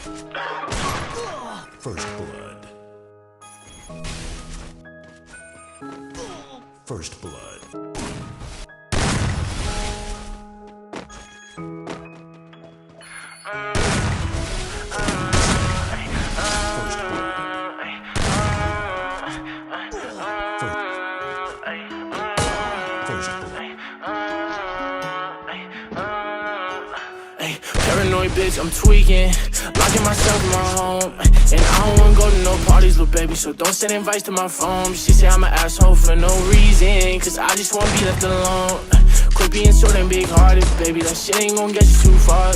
First blood. First blood. Paranoid bitch, I'm tweaking, locking myself in my home. And I don't wanna go to no parties, little baby, so don't send invites to my phone. She say I'm an asshole for no reason, cause I just wanna be left alone. Quit being so damn big-hearted, baby, that shit ain't gonna get you too far.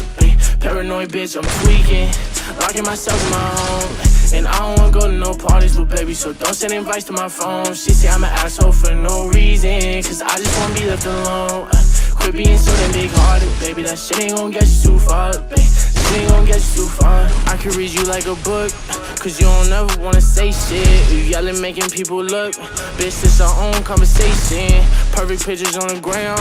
Paranoid bitch, I'm tweaking, locking myself in my home. And I don't wanna go to no parties, little baby, so don't send invites to my phone. She say I'm an asshole for no reason, cause I just wanna be left alone. Quit being so damn big-hearted, baby, that shit ain't gon' get you too far, baby. Shit ain't gon' get you too far. I can read you like a book, cause you don't ever wanna say shit. You yelling, making people look. Bitch, this our own conversation. Perfect pictures on the ground,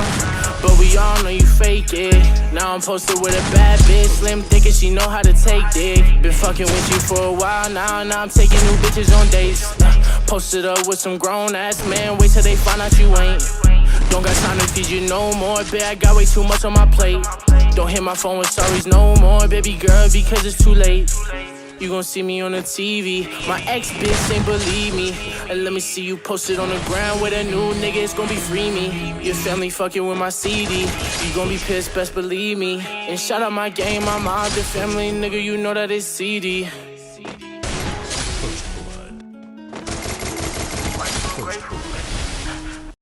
but we all know you fake it. Now I'm posted with a bad bitch, slim thick and she know how to take dick. Been fucking with you for a while now I'm taking new bitches on dates. Posted up with some grown-ass men, wait till they find out you ain't. Don't got time to feed you no more, bitch, I got way too much on my plate. Don't hit my phone with sorries no more, baby girl, because it's too late. You gon' see me on the TV, my ex-bitch ain't believe me. And let me see you posted on the ground with a new nigga, it's gon' be free me. Your family fucking with my CD, you gon' be pissed, best believe me. And shout out my gang, my mom, the family, nigga, you know that it's CD.